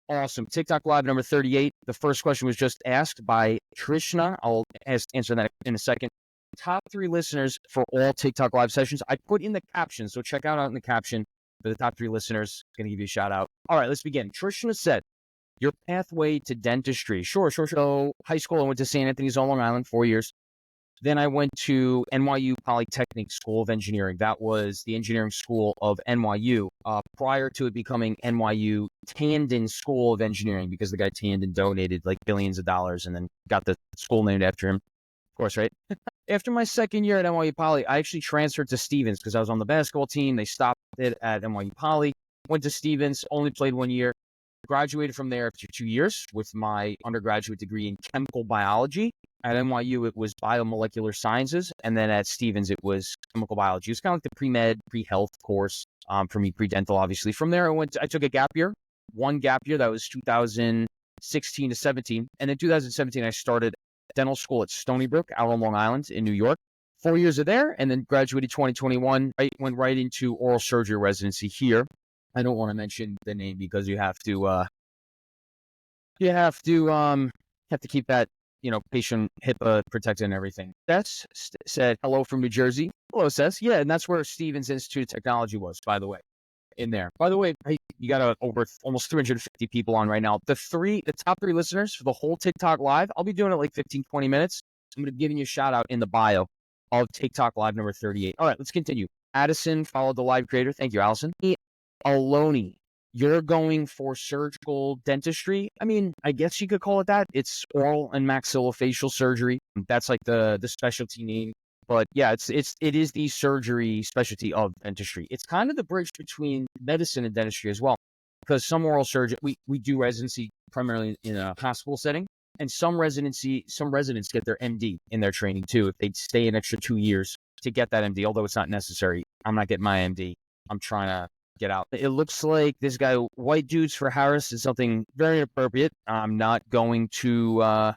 Awesome. TikTok Live number 38. The first question was just asked by Trishna. I'll answer that in a second. Top 3 listeners for all TikTok Live sessions. I put in the caption, so check out in the caption for the top 3 listeners. Going to give you a shout out. All right, let's begin. Trishna said, your pathway to dentistry. Sure. So high school, I went to St. Anthony's on Long Island, 4 years. Then I went to NYU Polytechnic School of Engineering. That was the engineering school of NYU prior to it becoming NYU Tandon School of Engineering, because the guy Tandon donated like billions of dollars and then got the school named after him. Of course, right? After my second year at NYU Poly, I actually transferred to Stevens because I was on the basketball team. They stopped it at NYU Poly. Went to Stevens, only played 1 year. Graduated from there after 2 years with my undergraduate degree in chemical biology. At NYU, it was biomolecular sciences. And then at Stevens, it was chemical biology. It was kind of like the pre-med, pre-health course for me, pre-dental, obviously. From there, I took a gap year, one gap year. That was 2016 to 17. And in 2017, I started dental school at Stony Brook out on Long Island in New York. 4 years of there, and then graduated 2021. Went right into oral surgery residency here. I don't want to mention the name because you have to keep that, patient HIPAA protected and everything. Seth said hello from New Jersey. Hello, Seth. Yeah, and that's where Stevens Institute of Technology was, by the way, in there. By the way, you got over almost 350 people on right now. The top 3 listeners for the whole TikTok Live, I'll be doing it like 15, 20 minutes. I'm going to be giving you a shout out in the bio of TikTok Live number 38. All right, let's continue. Addison followed the live creator. Thank you, Allison. Aloni, you're going for surgical dentistry. I mean, I guess you could call it that. It's oral and maxillofacial surgery. That's like the specialty name. But yeah, it is the surgery specialty of dentistry. It's kind of the bridge between medicine and dentistry as well, because some oral surgeon, we do residency primarily in a hospital setting, and some residents get their MD in their training too if they stay an extra 2 years to get that MD. Although it's not necessary. I'm not getting my MD. I'm trying to get out. It looks like this guy, White Dudes for Harris, is something very inappropriate. I'm not going to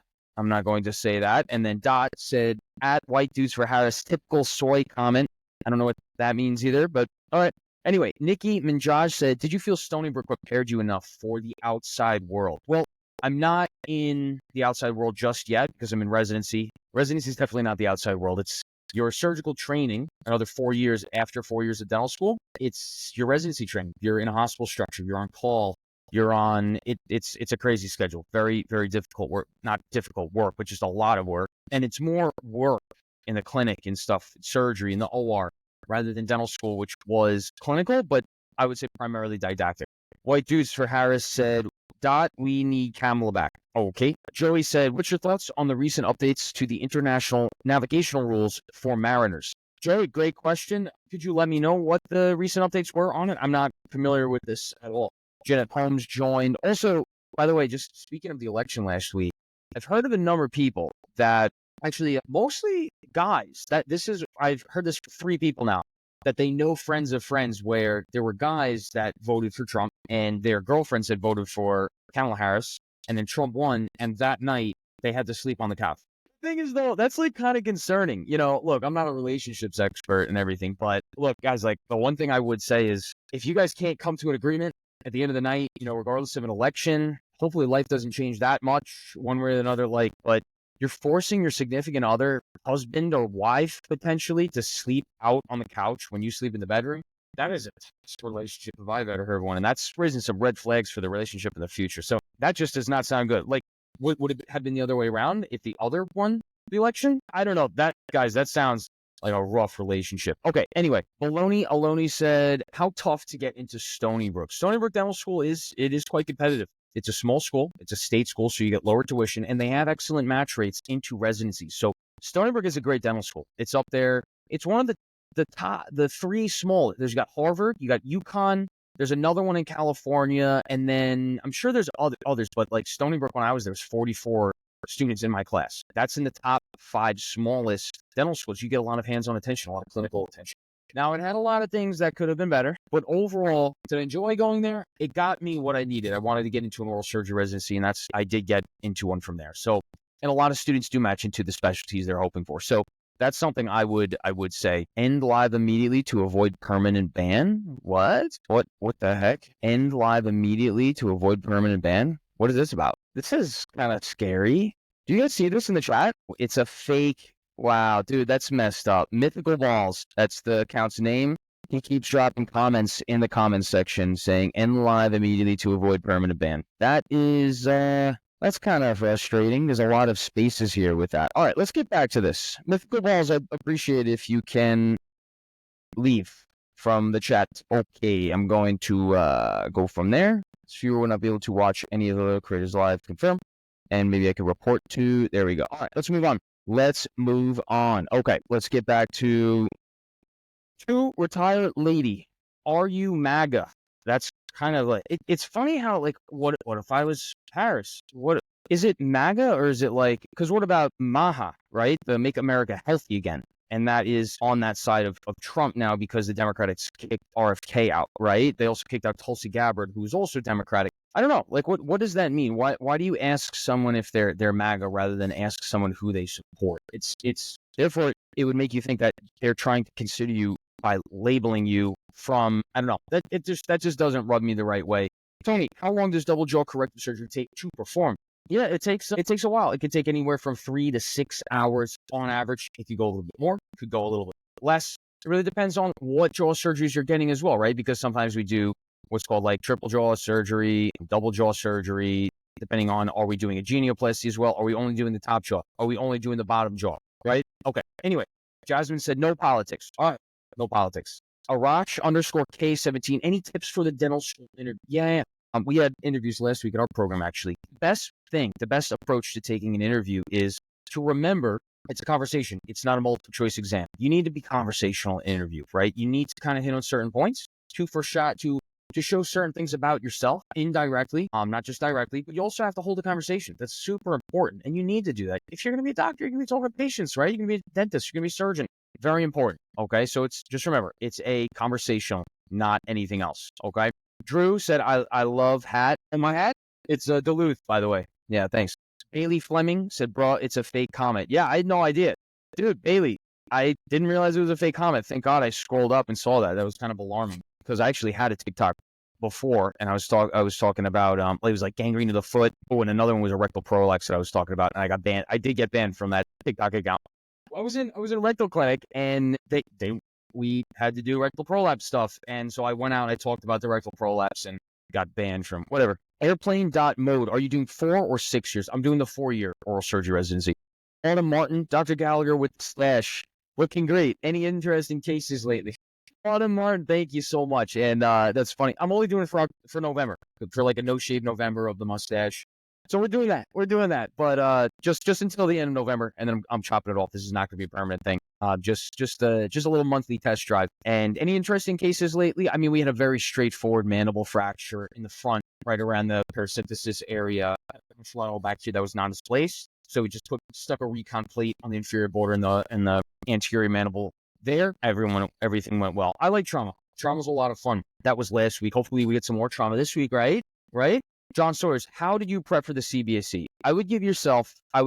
say that. And then Dot said, at White Dudes for Harris, typical soy comment. I don't know what that means either, but all right. Anyway, Nikki Menjage said, did you feel Stony Brook prepared you enough for the outside world? Well, I'm not in the outside world just yet because I'm in residency. Residency is definitely not the outside world. It's your surgical training, another 4 years after 4 years of dental school. It's your residency training. You're in a hospital structure. You're on call. You're on it. It's a crazy schedule. Very, very difficult work. Not difficult work, but just a lot of work. And it's more work in the clinic and stuff, surgery in the OR, rather than dental school, which was clinical, but I would say primarily didactic. White Dudes for Harris said, Dot, we need Camelback. Okay. Joey said, what's your thoughts on the recent updates to the international navigational rules for mariners? Joey, great question. Could you let me know what the recent updates were on it? I'm not familiar with this at all. Janet Holmes joined. Also, by the way, just speaking of the election last week, I've heard of a number of people that actually, mostly guys, I've heard this from 3 people now, that they know friends of friends where there were guys that voted for Trump and their girlfriends had voted for Kamala Harris, and then Trump won, and that night they had to sleep on the couch. The thing is, though, that's like kind of concerning. Look, I'm not a relationships expert and everything, but look, guys, like the one thing I would say is if you guys can't come to an agreement at the end of the night, regardless of an election, hopefully life doesn't change that much one way or another, but you're forcing your significant other, husband or wife, potentially, to sleep out on the couch when you sleep in the bedroom. That is a relationship if I've ever heard one. And that's raising some red flags for the relationship in the future. So that just does not sound good. Like, would it have been the other way around if the other won the election? I don't know. That sounds like a rough relationship. Okay, anyway, Baloney Aloni said, how tough to get into Stony Brook? Stony Brook Dental School is quite competitive. It's a small school. It's a state school, so you get lower tuition, and they have excellent match rates into residency. So Stony Brook is a great dental school. It's up there. It's one of the 3 small. You got Harvard, you got UConn. There's another one in California, and then I'm sure there's others, but like Stony Brook, when I was there, was 44 students in my class. That's in the top 5 smallest dental schools. You get a lot of hands-on attention, a lot of clinical attention. Now, it had a lot of things that could have been better, but overall, to enjoy going there, it got me what I needed. I wanted to get into an oral surgery residency, and I did get into one from there. So, and a lot of students do match into the specialties they're hoping for. So That's something I would say. End live immediately to avoid permanent ban. What? What the heck? End live immediately to avoid permanent ban. What is this about? This is kind of scary. Do you guys see this in the chat? It's a fake. Wow, dude, that's messed up. Mythical Balls. That's the account's name. He keeps dropping comments in the comments section saying end live immediately to avoid permanent ban. That is that's kind of frustrating. There's a lot of spaces here with that. All right, let's get back to this. Mythical Balls, I appreciate if you can leave from the chat. Okay, I'm going to go from there. So you will not be able to watch any of the creators live. Confirm. And maybe I can report to. There we go. All right, let's move on. Okay, let's get back to retired lady. Are you MAGA? That's kind of like it's funny how like what if I was Harris? What is it, MAGA, or is it like, because what about MAHA, right? The Make America Healthy Again. And that is on that side of Trump now because the Democrats kicked RFK out, right? They also kicked out Tulsi Gabbard, who's also Democratic. I don't know. Like, what does that mean? Why do you ask someone if they're MAGA rather than ask someone who they support? It's therefore it would make you think that they're trying to consider you by labeling you from, I don't know. That just doesn't rub me the right way. Tony, how long does double jaw corrective surgery take to perform? Yeah, it takes a while. It could take anywhere from 3 to 6 hours on average. It could go a little bit more, it could go a little bit less. It really depends on what jaw surgeries you're getting as well, right? Because sometimes we do what's called like triple jaw surgery, double jaw surgery, depending on, are we doing a genioplasty as well? Are we only doing the top jaw? Are we only doing the bottom jaw, right? Okay. Anyway, Jasmine said no politics. All right, no politics. Arash_K17. Any tips for the dental school interview? Yeah. We had interviews last week at our program, actually. The best approach to taking an interview is to remember it's a conversation. It's not a multiple choice exam. You need to be conversational in interview, right? You need to kind of hit on certain points to show certain things about yourself indirectly, not just directly, but you also have to hold a conversation. That's super important. And you need to do that. If you're going to be a doctor, you're going to be talking to patients, right? You're going to be a dentist, you're going to be a surgeon. Very important. Okay. So just remember, it's a conversation, not anything else. Okay. Drew said, I love hat. And my hat? It's Duluth, by the way. Yeah, thanks. Bailey Fleming said, bro, it's a fake comment. Yeah, I had no idea. Dude, Bailey, I didn't realize it was a fake comment. Thank God I scrolled up and saw that. That was kind of alarming because I actually had a TikTok before, and I was talking about, it was like gangrene of the foot. Oh, and another one was a rectal prolapse that I was talking about, and I got banned. I did get banned from that TikTok account. I was in a rectal clinic, and we had to do rectal prolapse stuff. And so I went out and I talked about the rectal prolapse and got banned from whatever. Airplane.mode. Are you doing 4 or 6 years? I'm doing the 4-year oral surgery residency. Adam Martin, Dr. Gallagher with Slash. Looking great. Any interesting cases lately? Adam Martin, thank you so much. And that's funny. I'm only doing it for November, for like a no shave November of the mustache. So we're doing that. But just until the end of November, and then I'm chopping it off. This is not going to be a permanent thing. Just a little monthly test drive. And any interesting cases lately? I mean, we had a very straightforward mandible fracture in the front, right around the parasympathesis area, frontal back here that was non-displaced. So we just stuck a recon plate on the inferior border and the anterior mandible there. Everything went well. I like trauma. Trauma's a lot of fun. That was last week. Hopefully we get some more trauma this week, right? Jon Sawyers, how did you prep for the CBSE? I would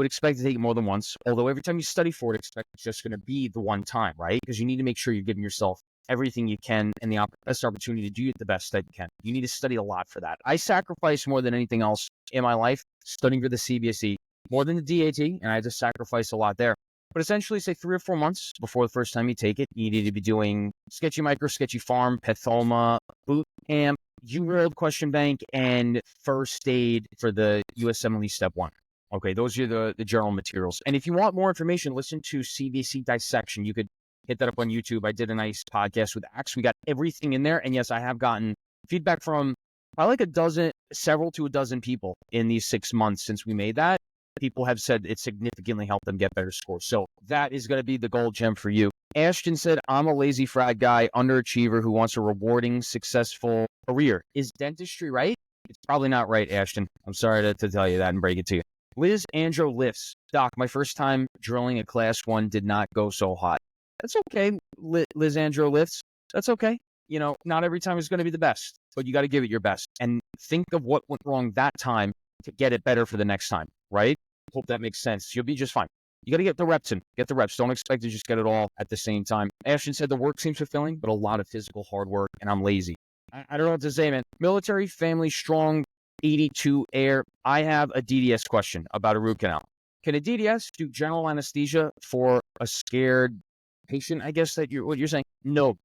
expect to take it more than once, although every time you study for it, expect it's just going to be the one time, right? Because you need to make sure you're giving yourself everything you can and the best opportunity to do it the best that you can. You need to study a lot for that. I sacrifice more than anything else in my life studying for the CBSE, more than the DAT, and I had to sacrifice a lot there. But essentially, say 3 or 4 months before the first time you take it, you need to be doing sketchy micro, sketchy farm, pathoma, boot camp, UWorld question bank, and first aid for the USMLE Step 1. Okay, those are the general materials. And if you want more information, listen to CBC Dissection. You could hit that up on YouTube. I did a nice podcast with Axe. We got everything in there. And yes, I have gotten feedback from probably like several to a dozen people in these 6 months since we made that. People have said it significantly helped them get better scores. So that is going to be the gold gem for you. Ashton said, I'm a lazy frat guy, underachiever who wants a rewarding, successful career. Is dentistry right? It's probably not right, Ashton. I'm sorry to tell you that and break it to you. Liz Andro lifts. Doc, my first time drilling a class 1 did not go so hot. That's okay, Liz Andro lifts. That's okay. You know, not every time is going to be the best, but you got to give it your best. And think of what went wrong that time to get it better for the next time, right? Hope that makes sense. You'll be just fine. You got to get the reps in. Get the reps. Don't expect to just get it all at the same time. Ashton said the work seems fulfilling, but a lot of physical hard work, and I'm lazy. I don't know what to say, man. Military, family, strong, 82 air. I have a DDS question about a root canal. Can a DDS do general anesthesia for a scared patient, I guess that what you're saying? No,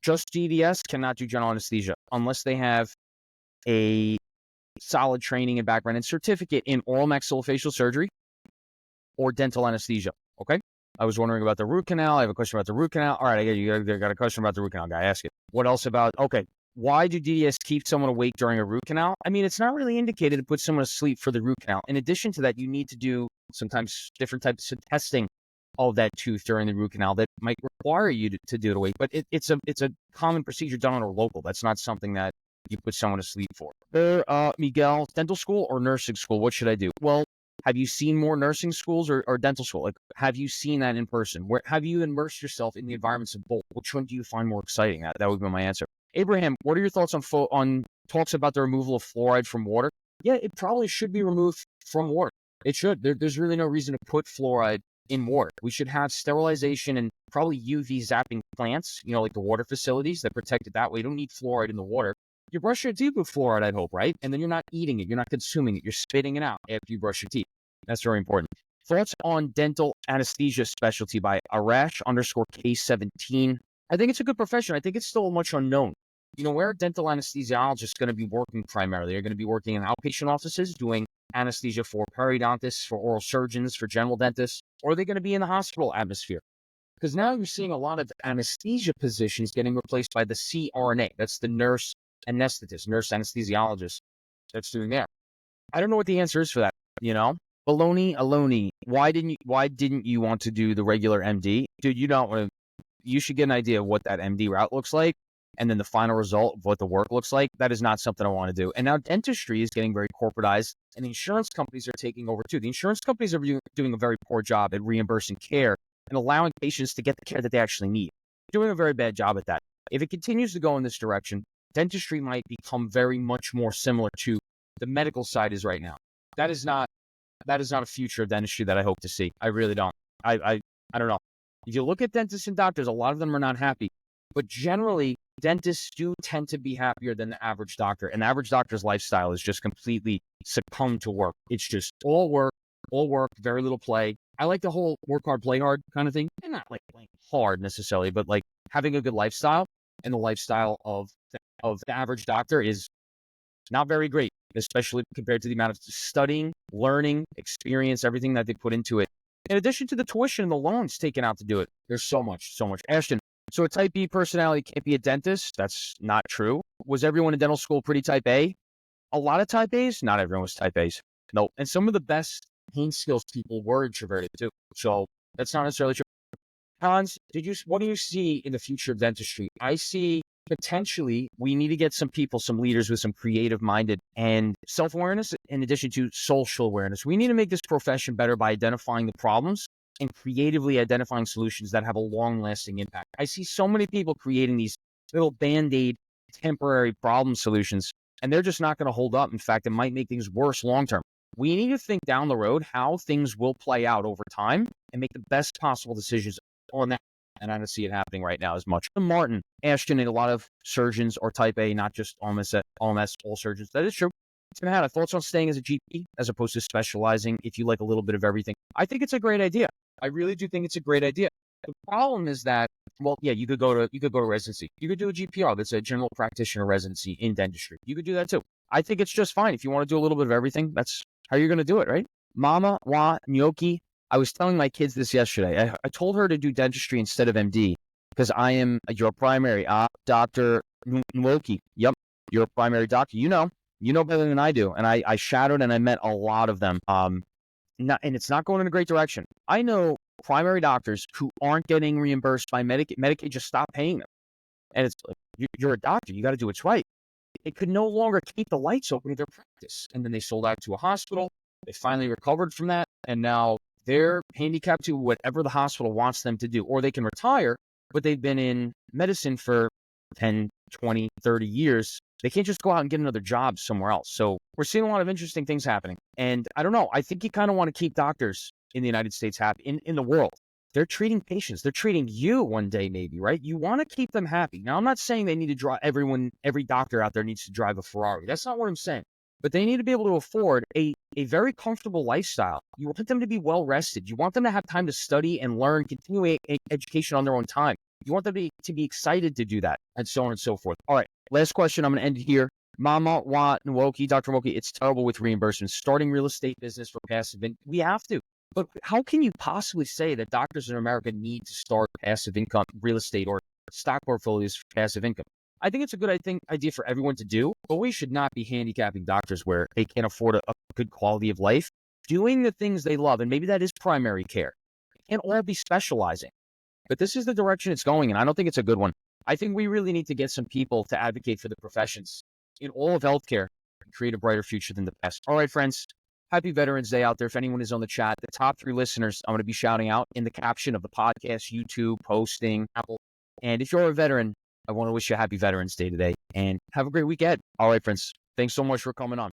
just DDS cannot do general anesthesia unless they have a solid training and background and certificate in oral maxillofacial surgery or dental anesthesia. Okay. I was wondering about the root canal. I have a question about the root canal. All right, I got a question about the root canal. Guy, ask it. What else about? Okay. Why do DDS keep someone awake during a root canal? I mean, it's not really indicated to put someone to sleep for the root canal. In addition to that, you need to do sometimes different types of testing of that tooth during the root canal that might require you to do it awake. But it's a common procedure done on a local. That's not something that you put someone to sleep for. Miguel, dental school or nursing school? What should I do? Well, have you seen more nursing schools or dental school? Like, have you seen that in person? Where have you immersed yourself in the environments of both? Which one do you find more exciting? That would be my answer. Abraham, what are your thoughts on talks about the removal of fluoride from water? Yeah, it probably should be removed from water. It should. There's really no reason to put fluoride in water. We should have sterilization and probably UV zapping plants, like the water facilities that protect it that way. You don't need fluoride in the water. You brush your teeth with fluoride, I'd hope, right? And then you're not eating it. You're not consuming it. You're spitting it out after you brush your teeth. That's very important. Thoughts on dental anesthesia specialty by Arash_K17. I think it's a good profession. I think it's still much unknown. Where are dental anesthesiologists going to be working primarily? They're going to be working in outpatient offices doing anesthesia for periodontists, for oral surgeons, for general dentists, or are they going to be in the hospital atmosphere? Because now you're seeing a lot of anesthesia positions getting replaced by the CRNA. That's the nurse anesthetist, nurse anesthesiologist that's doing that. I don't know what the answer is for that, Baloney Aloni, why didn't you want to do the regular MD? Dude, you should get an idea of what that MD route looks like, and then the final result of what the work looks like. That is not something I want to do. And now dentistry is getting very corporatized, and the insurance companies are taking over too. The insurance companies are doing a very poor job at reimbursing care and allowing patients to get the care that they actually need. Doing a very bad job at that. If it continues to go in this direction, dentistry might become very much more similar to the medical side is right now. That is not a future of dentistry that I hope to see. I really don't. I don't know. If you look at dentists and doctors, a lot of them are not happy. But generally, dentists do tend to be happier than the average doctor. And the average doctor's lifestyle is just completely succumbed to work. It's just all work, very little play. I like the whole work hard, play hard kind of thing. And not like playing hard necessarily, but like having a good lifestyle. And the lifestyle of the average doctor is not very great, especially compared to the amount of studying, learning, experience, everything that they put into it. In addition to the tuition and the loans taken out to do it, there's so much. Ashton, so a type B personality can't be a dentist? That's not true. Was everyone in dental school pretty type A? A lot of type A's? Not everyone was type A's. No. And some of the best pain skills people were introverted too. So that's not necessarily true. Hans, what do you see in the future of dentistry? I see potentially we need to get some leaders with some creative-minded and self-awareness in addition to social awareness. We need to make this profession better by identifying the problems and creatively identifying solutions that have a long-lasting impact. I see so many people creating these little Band-Aid temporary problem solutions, and they're just not going to hold up. In fact, it might make things worse long-term. We need to think down the road how things will play out over time and make the best possible decisions on that. And I don't see it happening right now as much. Martin, Ashton, and a lot of surgeons are type A, not just OMS, all surgeons. That is true. Have thoughts on staying as a GP as opposed to specializing if you like a little bit of everything? I think it's a great idea. I really do think it's a great idea. The problem is that, well, yeah, you could go to residency. You could do a GPR. That's a general practitioner residency in dentistry. You could do that too. I think it's just fine. If you want to do a little bit of everything, that's how you're going to do it, right? Mama wa gnocchi. I was telling my kids this yesterday. I told her to do dentistry instead of MD because I am your primary Dr. Nwoki. Yep, you're a primary doctor. You know better than I do. And I shadowed and I met a lot of them. And it's not going in a great direction. I know primary doctors who aren't getting reimbursed by Medicaid. Medicaid just stopped paying them. And it's like, you're a doctor. You got to do what's right. They could no longer keep the lights open in their practice. And then they sold out to a hospital. They finally recovered from that. And now they're handicapped to whatever the hospital wants them to do, or they can retire, but they've been in medicine for 10, 20, 30 years. They can't just go out and get another job somewhere else. So we're seeing a lot of interesting things happening. And I don't know, I think you kind of want to keep doctors in the United States happy, in the world. They're treating patients. They're treating you one day, maybe, right? You want to keep them happy. Now, I'm not saying they need to drive every doctor out there needs to drive a Ferrari. That's not what I'm saying. But they need to be able to afford a very comfortable lifestyle. You want them to be well rested. You want them to have time to study and learn, continue education on their own time. You want them to be excited to do that, and so on and so forth. All right, last question. I'm going to end here. Mama Wa Nwoki, Dr. Nwoki, it's terrible with reimbursements. Starting real estate business for passive income, we have to. But how can you possibly say that doctors in America need to start passive income real estate or stock portfolios for passive income? I think it's a good idea for everyone to do, but we should not be handicapping doctors where they can't afford a good quality of life, doing the things they love. And maybe that is primary care. They can't all be specializing. But this is the direction it's going in. I don't think it's a good one. I think we really need to get some people to advocate for the professions in all of healthcare and create a brighter future than the past. All right, friends. Happy Veterans Day out there. If anyone is on the chat, the top 3 listeners, I'm going to be shouting out in the caption of the podcast, YouTube, posting, Apple. And if you're a veteran, I want to wish you a happy Veterans Day today and have a great weekend. All right, friends. Thanks so much for coming on.